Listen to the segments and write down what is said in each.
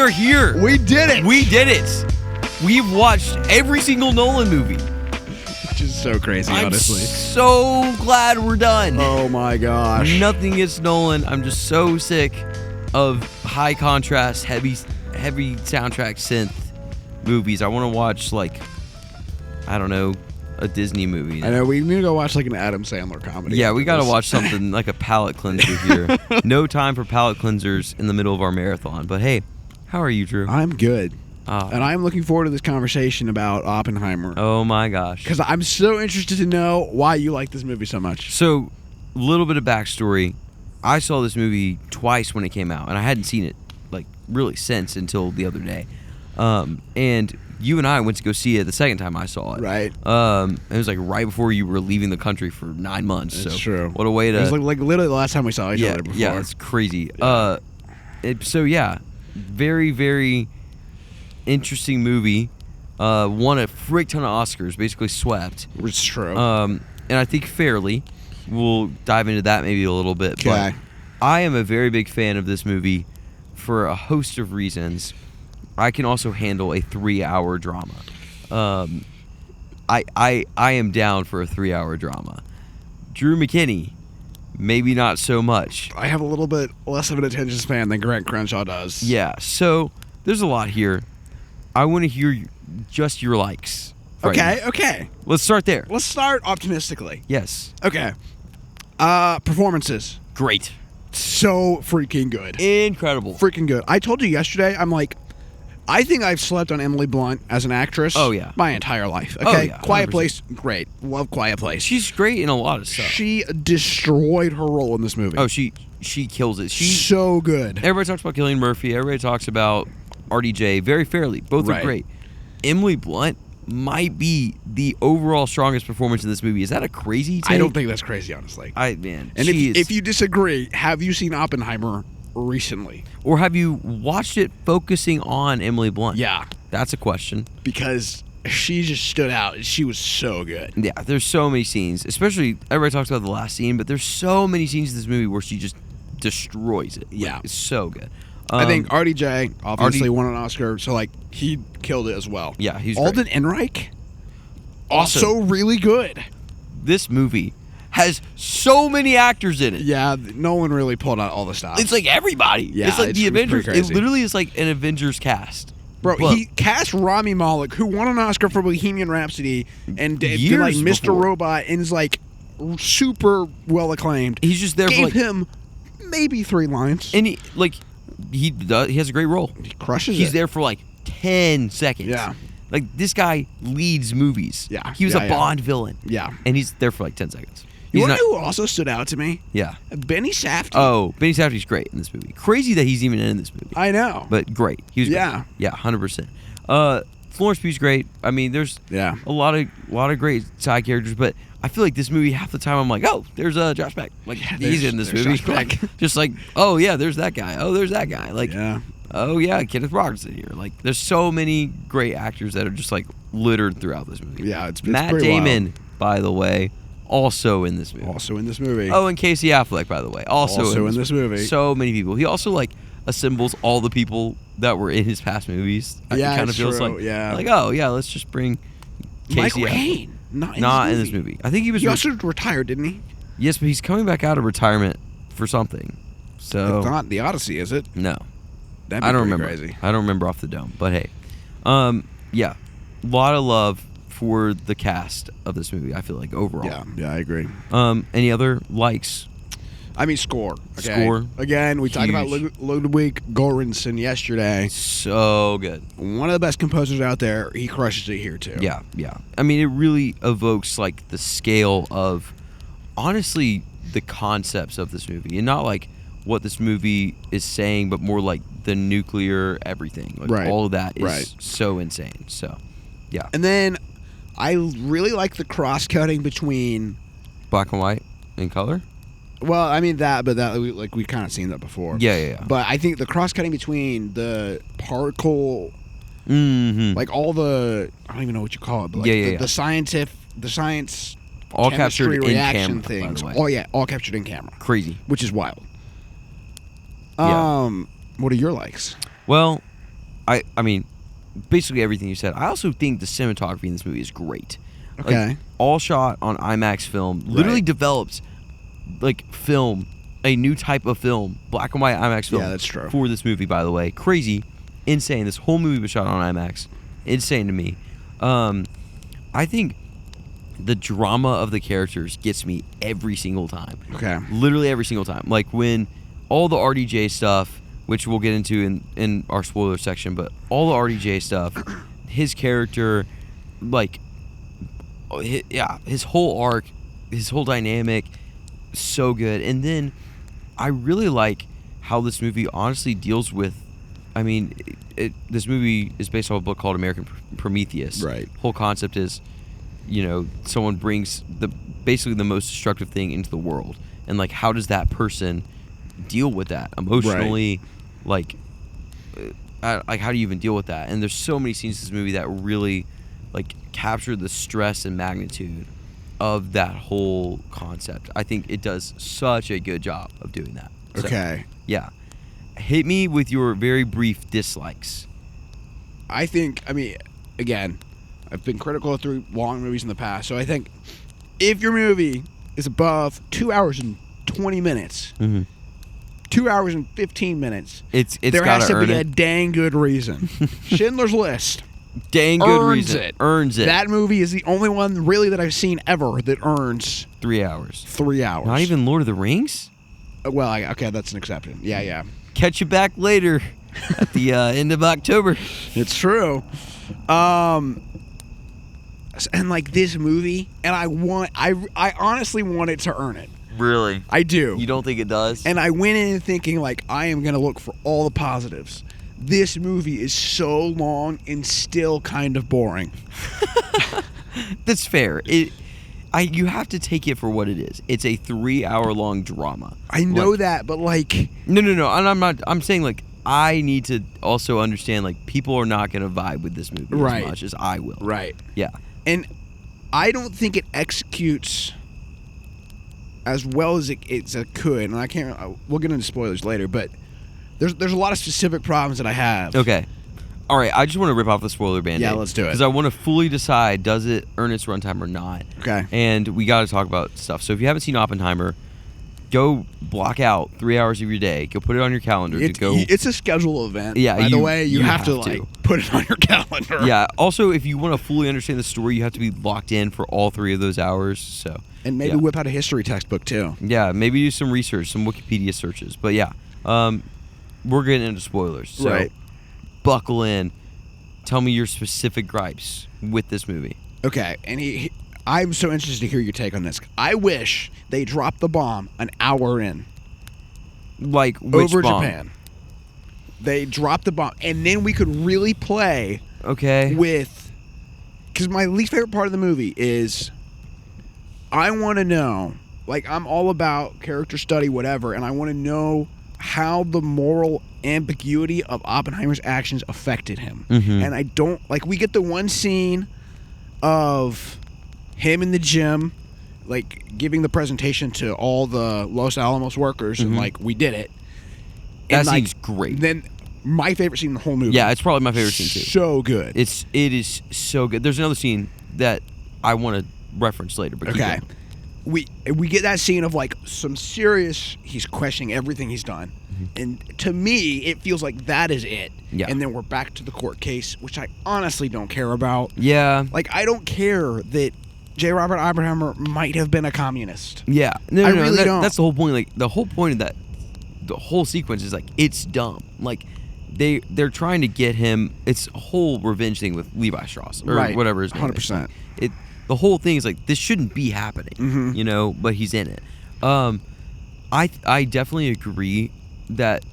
are here. We did it. We did it. We've watched every single Nolan movie. Which is so crazy, honestly. I'm so glad we're done. Oh my gosh. Nothing against Nolan. I'm just so sick of high contrast, heavy soundtrack synth movies. I want to watch, like, I don't know, a Disney movie. I know, we need to go watch like an Adam Sandler comedy. Yeah, we got to watch something like a palate cleanser here. No time for palate cleansers in the middle of our marathon. But hey, how are you, Drew? I'm good. And I'm looking forward to this conversation about Oppenheimer. Oh my gosh. Because I'm so interested to know why you like this movie so much. So, a little bit of backstory. I saw this movie twice when it came out, and I hadn't seen it, like, really since until the other day. And you and I went to go see it the second time I saw it. Right. It was like right before you were leaving the country for 9 months. That's so true. What a way to... It was like literally the last time we saw each other before. Yeah, it's crazy. Yeah. Very, very interesting movie. Won a frick ton of Oscars, basically swept. It's true. And I think fairly. We'll dive into that maybe a little bit. Okay. But I am a very big fan of this movie for a host of reasons. I can also handle a 3-hour drama. I am down for a 3-hour drama. Drew McKinney, maybe not so much. I have a little bit less of an attention span than Grant Crenshaw does. Yeah, so there's a lot here. I want to hear just your likes. Okay. Let's start there. Let's start optimistically. Yes. Okay. Performances. Great. So freaking good. Incredible. Freaking good. I told you yesterday, I'm like, I think I've slept on Emily Blunt as an actress. Oh, yeah. My entire life. Okay. Oh, yeah, Quiet 100%. Place, great. Love Quiet Place. She's great in a lot of stuff. She destroyed her role in this movie. Oh, she kills it. She's so good. Everybody talks about Cillian Murphy. Everybody talks about RDJ very fairly. Both are great. Emily Blunt might be the overall strongest performance in this movie. Is that a crazy take? I don't think that's crazy, honestly. And if you disagree, have you seen Oppenheimer recently? Or have you watched it focusing on Emily Blunt? Yeah. That's a question. Because she just stood out. She was so good. Yeah, there's so many scenes, especially everybody talks about the last scene, but there's so many scenes in this movie where she just destroys it. Yeah. It's so good. I think RDJ obviously won an Oscar, so like he killed it as well. Yeah, he's Alden great. Ehrenreich, also really good. This movie has so many actors in it. Yeah, no one really pulled out all the stops. It's like everybody. Yeah, it's like the Avengers. It literally is like an Avengers cast. Bro, he cast Rami Malek, who won an Oscar for Bohemian Rhapsody and did like Mr. Robot, and is like super well acclaimed. He's just there. Gave him maybe 3 lines, and he has a great role. He crushes He's it. there for like 10 seconds. Yeah. Like, this guy leads movies. Yeah. He was a Bond villain. Yeah. And he's there for like 10 seconds. You know who also stood out to me? Yeah. Benny Safdie. Oh, Benny Safdie's great in this movie. Crazy that he's even in this movie. I know. But great. He was Yeah. great. Yeah, 100%. Florence Pugh's great. I mean, there's a lot of great side characters, but I feel like this movie half the time I'm like, oh, there's Josh Peck. Like, he's in this movie. Just like, oh yeah, there's that guy. Oh, there's that guy. Like, oh yeah, Kenneth Rogerson here. Like, there's so many great actors that are just like littered throughout this movie. Yeah, it's Matt Damon, by the way, also in this movie. Also in this movie. Oh, and Casey Affleck, by the way, also in this movie. So many people. He also like assembles all the people that were in his past movies. Yeah, it kind of feels true. like oh yeah, let's just bring Casey Mike Affleck. Caine. Not in this movie. I think he was. He also retired, didn't he? Yes, but he's coming back out of retirement for something. So it's not the Odyssey, is it? No, that'd be I don't remember. Crazy. I don't remember off the dome. But hey, yeah, a lot of love for the cast of this movie. I feel like overall. Yeah, I agree. Any other likes? I mean, score. Okay. Score. Again, we talked about Ludwig Göransson yesterday. So good. One of the best composers out there. He crushes it here, too. Yeah. I mean, it really evokes, like, the scale of, honestly, the concepts of this movie. And not, like, what this movie is saying, but more, like, the nuclear everything. Like, all of that is so insane. So, yeah. And then I really like the cross-cutting between black and white and color. Well, I mean that we kind of seen that before. Yeah. But I think the cross-cutting between the particle, like all the, I don't even know what you call it, but like the science, all captured in reaction camera, things. By the way. All captured in camera. Crazy, which is wild. Yeah. What are your likes? Well, I mean, basically everything you said. I also think the cinematography in this movie is great. Okay. Like, all shot on IMAX film. Literally developed, like, film, a new type of film, black and white IMAX film. Yeah, that's true. For this movie, by the way. Crazy. Insane. This whole movie was shot on IMAX. Insane to me. I think the drama of the characters gets me every single time. Okay. Literally every single time. Like, when all the RDJ stuff, which we'll get into in our spoiler section, but all the RDJ stuff, his character, like, his whole arc, his whole dynamic, so good. And then I really like how this movie honestly deals with, I mean, this movie is based off a book called American Prometheus. Right. Whole concept is, someone brings basically the most destructive thing into the world, and like, how does that person deal with that emotionally? Right. Like how do you even deal with that? And there's so many scenes in this movie that really like capture the stress and magnitude of that whole concept. I think it does such a good job of doing that. Okay. So, yeah. Hit me with your very brief dislikes. I mean, again, I've been critical of 3 long movies in the past, so I think if your movie is above 2 hours and 20 minutes, 2 hours and 15 minutes, there has to be a dang good reason. Schindler's List. Dang good reason. Earns it. That movie is the only one really that I've seen ever that earns 3 hours. 3 hours. Not even Lord of the Rings? Well, okay, that's an exception. Yeah. Catch you back later at the end of October. It's true. And like this movie, and I honestly want it to earn it. Really? I do. You don't think it does? And I went in thinking like I am going to look for all the positives. This movie is so long and still kind of boring. That's fair. You have to take it for what it is. It's a 3-hour-long drama. I know that, but like... No. And I'm saying, like, I need to also understand, like, people are not going to vibe with this movie as much as I will. Right. Yeah. And I don't think it executes as well as it could. And we'll get into spoilers later, but there's a lot of specific problems that I have. Okay. All right, I just want to rip off the spoiler band-aid. Yeah, let's do it. Because I want to fully decide, does it earn its runtime or not? Okay. And we got to talk about stuff. So if you haven't seen Oppenheimer, go block out 3 hours of your day. Go put it on your calendar to go. It's a scheduled event. Yeah. By the way, you have to like put it on your calendar. Yeah. Also, if you want to fully understand the story, you have to be locked in for all 3 of those hours. So. And maybe whip out a history textbook too. Yeah. Maybe do some research, some Wikipedia searches. But yeah, we're getting into spoilers. So buckle in. Tell me your specific gripes with this movie. Okay, and I'm so interested to hear your take on this. I wish they dropped the bomb an hour in. Like which over bomb? Japan. They dropped the bomb, and then we could really play. Okay. With, because my least favorite part of the movie is, I want to know. Like, I'm all about character study, whatever, and I want to know how the moral ambiguity of Oppenheimer's actions affected him. And I don't like, we get the one scene of him in the gym, like giving the presentation to all the Los Alamos workers, and like, we did it. That scene's great. Then my favorite scene in the whole movie. Yeah, it's probably my favorite scene too. So good. It is so good. There's another scene that I want to reference later, but okay. We get that scene of like some serious, he's questioning everything he's done. And to me, it feels like that is it. Yeah. And then we're back to the court case, which I honestly don't care about. Yeah. Like, I don't care that J. Robert Oppenheimer might have been a communist. Yeah. No, I really don't. That's the whole point. Like, the whole point of that, the whole sequence is like, it's dumb. Like, they're trying to get him, it's a whole revenge thing with Levi Strauss, or whatever his name 100%. is. The whole thing is like, this shouldn't be happening, you know, but he's in it. I definitely agree that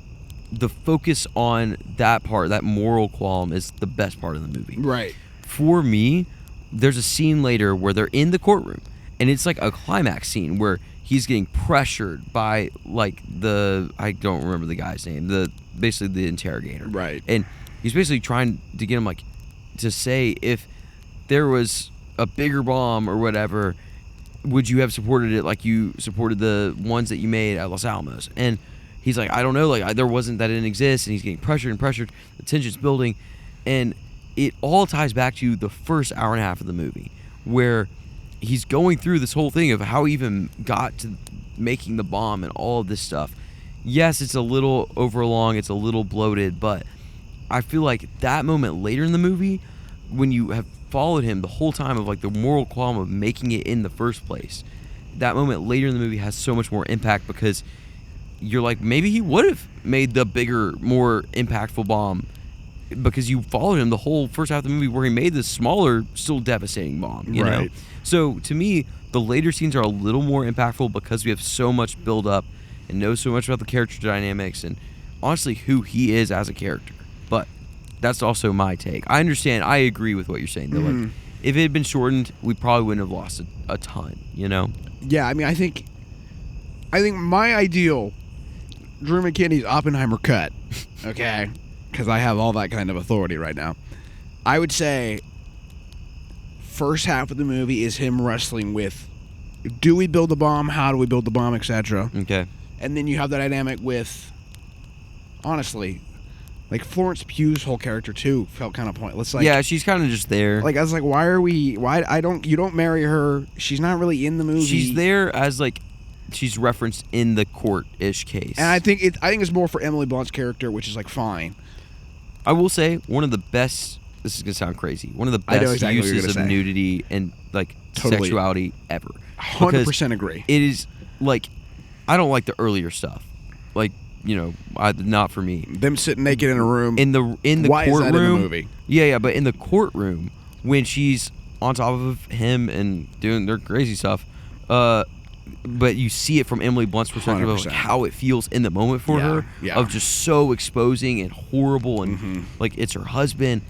the focus on that part, that moral qualm, is the best part of the movie. Right. For me, there's a scene later where they're in the courtroom, and it's like a climax scene where he's getting pressured by like I don't remember the guy's name, basically the interrogator. Right. And he's basically trying to get him like to say, if there was a bigger bomb or whatever, would you have supported it like you supported the ones that you made at Los Alamos? And he's like, I don't know, like that didn't exist. And he's getting pressured, the tension's building, And it all ties back to the first hour and a half of the movie, where he's going through this whole thing of how he even got to making the bomb and all of this stuff. Yes, it's a little overlong, it's a little bloated, but I feel like that moment later in the movie, when you have followed him the whole time of like the moral qualm of making it in the first place, that moment later in the movie has so much more impact, because you're like, maybe he would have made the bigger, more impactful bomb, because you followed him the whole first half of the movie where he made this smaller, still devastating bomb, you know? So to me, the later scenes are a little more impactful because we have so much build up and know so much about the character dynamics and honestly who he is as a character. But that's also my take. I understand. I agree with what you're saying, though. Like, if it had been shortened, we probably wouldn't have lost a ton, you know? Yeah, I mean, I think my ideal Drew McKinney's Oppenheimer cut, okay, because I have all that kind of authority right now. I would say first half of the movie is him wrestling with, do we build the bomb? How do we build the bomb, etc. Okay. And then you have that dynamic with, honestly, like Florence Pugh's whole character too felt kind of pointless. Like, yeah, she's kind of just there. Like, I was like, you don't marry her. She's not really in the movie. She's there as like, she's referenced in the court-ish case. And I think it's more for Emily Blunt's character, which is like fine. I will say one of the best. This is gonna sound crazy. One of the best uses of nudity and like sexuality ever. 100% agree. It is like, I don't like the earlier stuff. Like, you know, not for me. Them sitting naked in a room. In the Why courtroom. Is that in the movie? Yeah, but in the courtroom when she's on top of him and doing their crazy stuff, but you see it from Emily Blunt's perspective 100%. Of like how it feels in the moment for her, of just so exposing and horrible, and like it's her husband.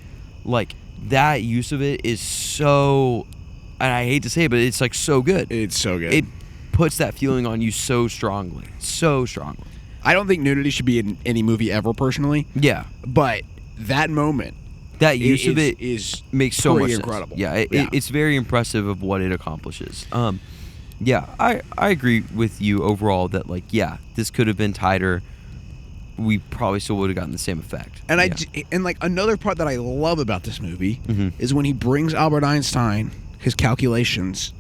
Like, that use of it is so, and I hate to say it, but it's like so good. It's so good. It puts that feeling on you so strongly. So strongly. I don't think nudity should be in any movie ever, personally. Yeah. But that moment, that use of it makes so much incredible. Sense. Yeah, it's very impressive of what it accomplishes. Yeah, I agree with you overall that, like, yeah, this could have been tighter. We probably still would have gotten the same effect. And and like another part that I love about this movie is when he brings Albert Einstein his calculations.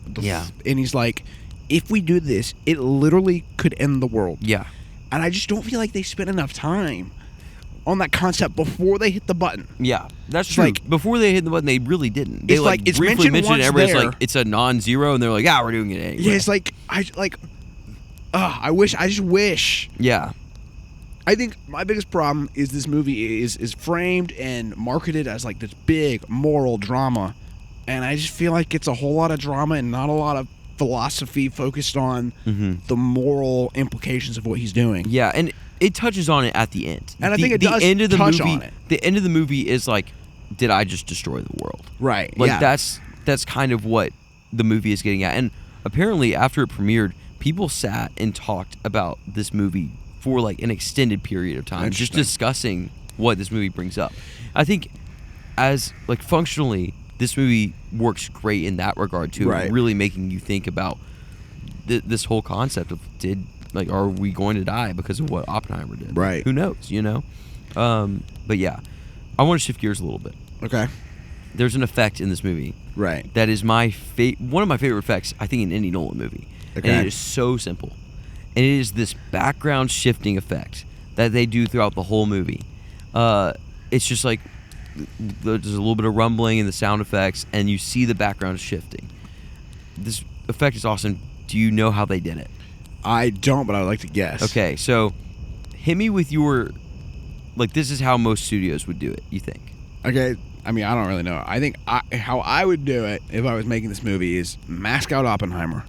And he's like, if we do this, it literally could end the world. Yeah. And I just don't feel like they spent enough time on that concept before they hit the button. Yeah, that's true. Like, before they hit the button, they really didn't. They it's briefly mentioned it, everybody's there. like, it's a non-zero, and they're like, we're doing it anyway. Yeah, it's like, I just wish. Yeah. I think my biggest problem is this movie is framed and marketed as like this big moral drama, and I just feel like it's a whole lot of drama and not a lot of philosophy focused on the moral implications of what he's doing. Yeah, and it touches on it at the end. And I think it does touch on it. The end of the movie is like, did I just destroy the world? Right. Like, that's kind of what the movie is getting at. And apparently after it premiered, people sat and talked about this movie for like an extended period of time, just discussing what this movie brings up. I think as like functionally, this movie works great in that regard too, really making you think about this whole concept of are we going to die because of what Oppenheimer did? Right. Who knows, you know? But yeah, I want to shift gears a little bit. Okay. There's an effect in this movie. Right. That is one of my favorite effects, I think, in any Nolan movie. Okay. And it is so simple. And it is this background shifting effect that they do throughout the whole movie. It's just like there's a little bit of rumbling in the sound effects, and you see the background shifting. This effect is awesome. Do you know how they did it? I don't, but I would like to guess. Okay, so hit me with your, like, this is how most studios would do it, you think? Okay, I mean, I don't really know. I think how I would do it if I was making this movie is mask out Oppenheimer,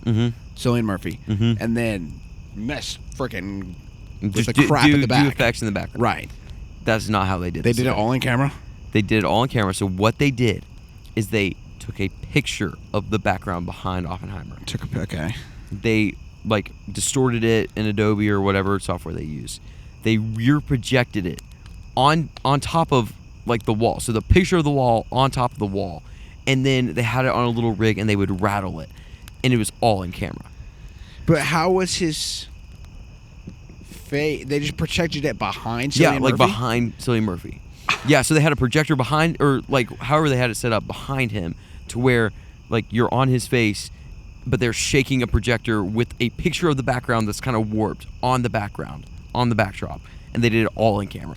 Cillian Murphy, and then mess freaking with the crap in the back. Do effects in the background. Right. That's not how they did it. They did it all in camera? They did it all on camera. So what they did is they took a picture of the background behind Oppenheimer. Okay. They like distorted it in Adobe or whatever software they use. They rear projected it on top of like the wall. So the picture of the wall on top of the wall. And then they had it on a little rig and they would rattle it. And it was all in camera. But how was his face? They just projected it behind Cillian Murphy? Yeah, like behind Cillian Murphy. Yeah, so they had a projector behind, or like however they had it set up behind him, to where like you're on his face, but they're shaking a projector with a picture of the background that's kind of warped on the background, on the backdrop, and they did it all in camera.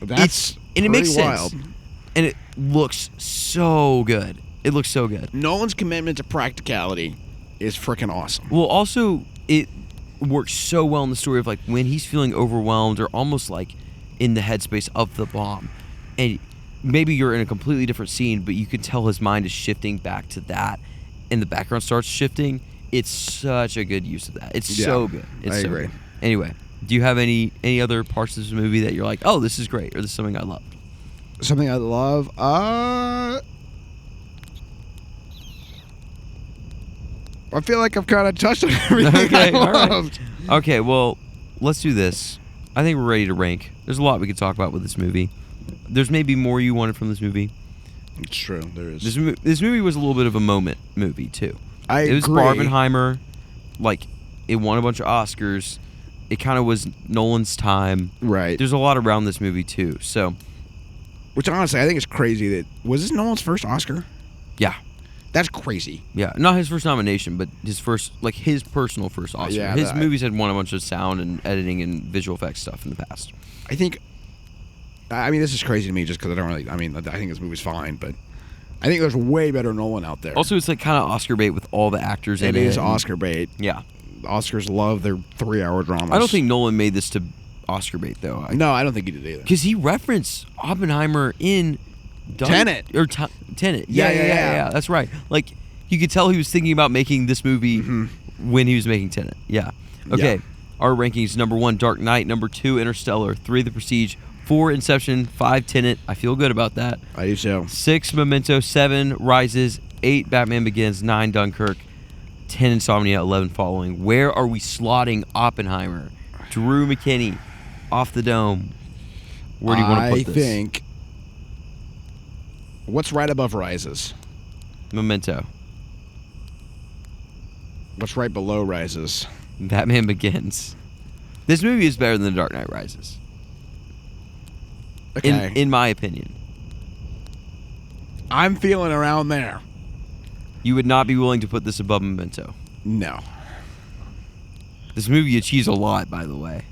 That's and it makes wild. sense, and it looks so good. It looks so good. Nolan's commitment to practicality is freaking awesome. Well, also it works so well in the story of like when he's feeling overwhelmed or almost like in the headspace of the bomb, and maybe you're in a completely different scene, but you can tell his mind is shifting back to that, and the background starts shifting. It's such a good use of that. It's so good. It's I so agree. Good. Anyway, do you have any other parts of this movie that you're like, oh, this is great, or this is something I loved? Something I love. I feel like I've kind of touched on everything I loved. Right. Okay, well, let's do this. I think we're ready to rank. There's a lot we could talk about with this movie. There's maybe more you wanted from this movie. It's true. There is. This movie was a little bit of a moment movie too. It was Oppenheimer. Like, it won a bunch of Oscars. It kind of was Nolan's time. Right. There's a lot around this movie too. So, which honestly, I think it's crazy that was this Nolan's first Oscar? Yeah. That's crazy. Yeah, not his first nomination, but his personal first Oscar. Yeah, his movies had won a bunch of sound and editing and visual effects stuff in the past. I think. I mean, this is crazy to me just because I don't really. I mean, I think this movie's fine, but I think there's way better Nolan out there. Also, it's like kind of Oscar bait with all the actors in it. It is Oscar bait. Yeah. Oscars love their 3-hour dramas. I don't think Nolan made this to Oscar bait, though. No, I don't think he did either. Because he referenced Oppenheimer in Tenet. Tenet. Yeah. That's right. Like, you could tell he was thinking about making this movie when he was making Tenet. Yeah. Okay. Yeah. Our rankings: number 1, Dark Knight; number 2, Interstellar; 3, The Prestige; 4, Inception; 5, Tenet. I feel good about that. I do too. 6, Memento; 7, Rises; 8, Batman Begins; 9, Dunkirk; 10, Insomnia; 11, Following. Where are we slotting Oppenheimer? Drew McKinney, off the dome. Where do you want to put this? I think. What's right above Rises? Memento. What's right below Rises? Batman Begins. This movie is better than The Dark Knight Rises. Okay. In my opinion. I'm feeling around there. You would not be willing to put this above Memento. No. This movie achieves a lot, by the way.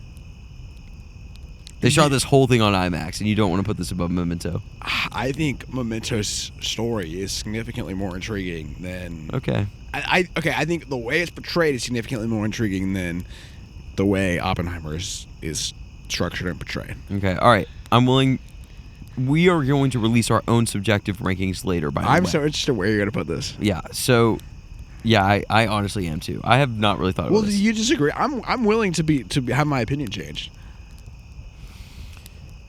They shot this whole thing on IMAX, and you don't want to put this above Memento. I think Memento's story is significantly more intriguing than... Okay. I think the way it's portrayed is significantly more intriguing than the way Oppenheimer is structured and portrayed. Okay, all right. I'm willing... We are going to release our own subjective rankings later, by the way. I'm so interested where you're going to put this. Yeah, so... Yeah, I honestly am, too. I have not really thought about this. Well, you disagree. I'm willing to have my opinion changed.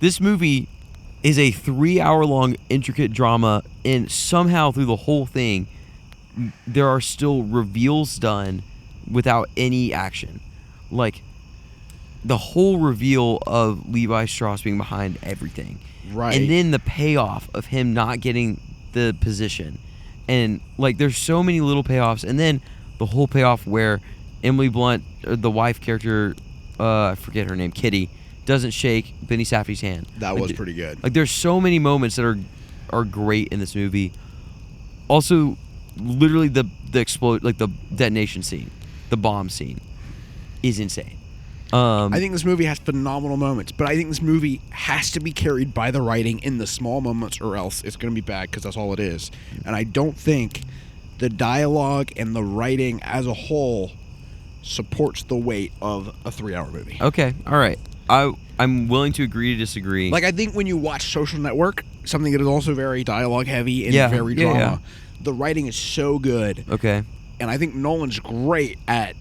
This movie is a 3-hour-long intricate drama, and somehow through the whole thing, there are still reveals done without any action. Like, the whole reveal of Levi Strauss being behind everything. Right. And then the payoff of him not getting the position. And, like, there's so many little payoffs. And then the whole payoff where Emily Blunt, the wife character, I forget her name, Kitty, doesn't shake Benny Safdie's hand. That was pretty good. Like, there's so many moments that are great in this movie. Also, literally the detonation scene, the bomb scene, is insane. I think this movie has phenomenal moments, but I think this movie has to be carried by the writing in the small moments, or else it's going to be bad, because that's all it is. And I don't think the dialogue and the writing as a whole supports the weight of a 3-hour movie. Okay, all right. I'm willing to agree to disagree. Like, I think when you watch Social Network, something that is also very dialogue heavy and very drama, the writing is so good. Okay. And I think Nolan's great at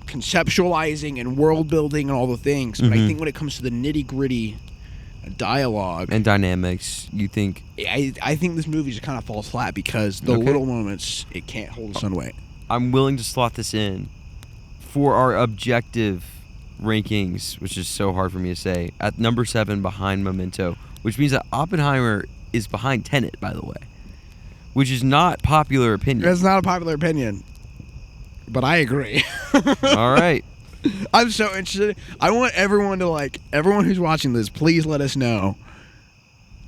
conceptualizing and world building and all the things. But I think when it comes to the nitty gritty dialogue and dynamics, you think... I think this movie just kind of falls flat because the little moments, it can't hold its own weight. I'm willing to slot this in for our objective rankings, which is so hard for me to say, at number 7 behind Memento, which means that Oppenheimer is behind Tenet, by the way, which is not popular opinion. It's not a popular opinion, but I agree. All right. I'm so interested. I want everyone who's watching this, please let us know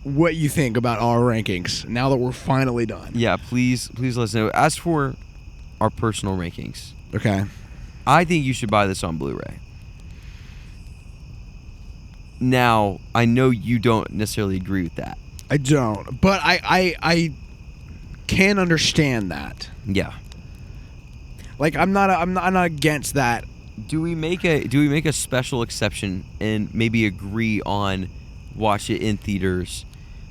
what you think about our rankings now that we're finally done. Yeah, please let us know. As for our personal rankings, okay, I think you should buy this on Blu-ray. Now, I know you don't necessarily agree with that. I don't, but I can understand that. Yeah. Like I'm not against that. Do we make a special exception and maybe agree on watch it in theaters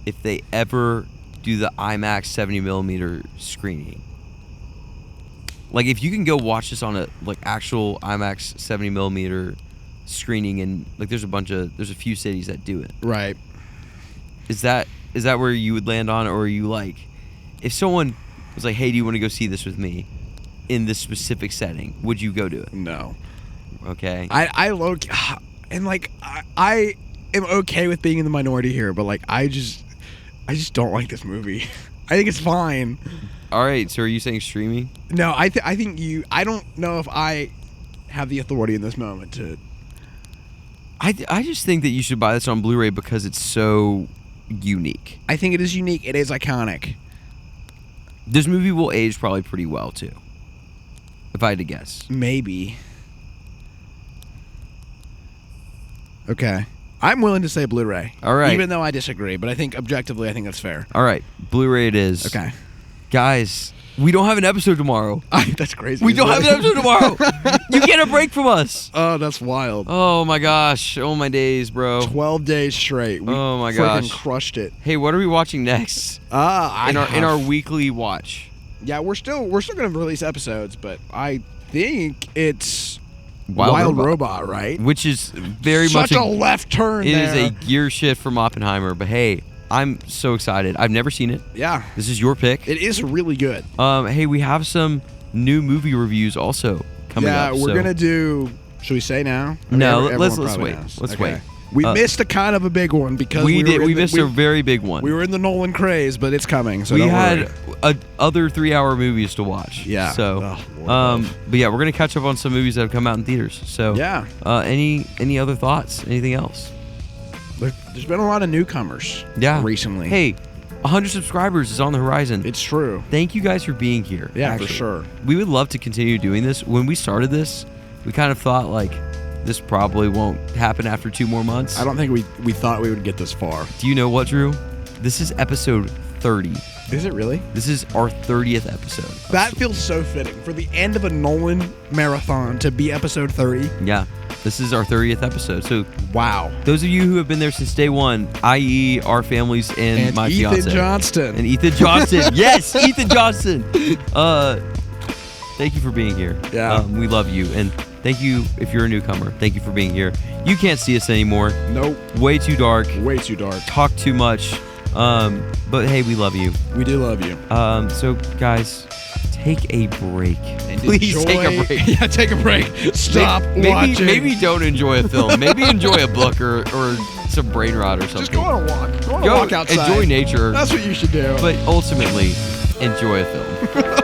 if they ever do the IMAX 70mm screening? Like if you can go watch this on a actual IMAX 70mm screening, and there's a few cities that do it. Right. Is that where you would land on, or are you if someone was like, hey, do you want to go see this with me in this specific setting, would you go do it? No. Okay. I am okay with being in the minority here, but I just don't like this movie. I think it's fine. All right, so are you saying streaming? No, I think I don't know if I have the authority in this moment to. I just think that you should buy this on Blu-ray because it's so unique. I think it is unique. It is iconic. This movie will age probably pretty well too, if I had to guess. Maybe. Okay. I'm willing to say Blu-ray. All right. Even though I disagree, but I think objectively, I think that's fair. All right. Blu-ray it is. Okay. Guys, we don't have an episode tomorrow. That's crazy. We don't have an episode tomorrow. You get a break from us. Oh, that's wild. Oh, my gosh. Oh, my days, bro. 12 days straight. We oh, my gosh. Freaking crushed it. Hey, what are we watching next? In our weekly watch. Yeah, we're still going to release episodes, but I think it's Wild Robot, right? Which is very such much a left turn. It is a gear shift from Oppenheimer, but hey, I'm so excited. I've never seen it. Yeah. This is your pick. It is really good. Hey, we have some new movie reviews also coming up. Yeah, we're going to do, should we say now? No, let's wait. Let's wait. We missed a kind of a big one because we missed a very big one. We were in the Nolan craze, but it's coming. So we had other 3-hour movies to watch. Yeah. So, but yeah, we're gonna catch up on some movies that have come out in theaters. So yeah. Any other thoughts? Anything else? There's been a lot of newcomers. Yeah. Recently. Hey, 100 subscribers is on the horizon. It's true. Thank you guys for being here. Yeah, for sure. We would love to continue doing this. When we started this, we kind of thought this probably won't happen after 2 more months. I don't think we thought we would get this far. Do you know what, Drew? This is episode 30. Is it really? This is our 30th episode. That feels so fitting. For the end of a Nolan marathon to be episode 30. Yeah. This is our 30th episode. So, wow. Those of you who have been there since day one, i.e. our families and my Ethan fiance. Johnston. And Ethan Johnston. Yes, Ethan Johnston. Thank you for being here. Yeah. We love you. And thank you if you're a newcomer. Thank you for being here. You can't see us anymore. Nope. Way too dark. Way too dark. Talk too much. But hey, we love you. We do love you. So guys, take a break. And please take a break. Yeah, take a break. Stop watching. Maybe don't enjoy a film. Maybe enjoy a book or some brain rot or something. Just go on a walk. Go on a walk outside. Enjoy nature. That's what you should do. But ultimately, enjoy a film.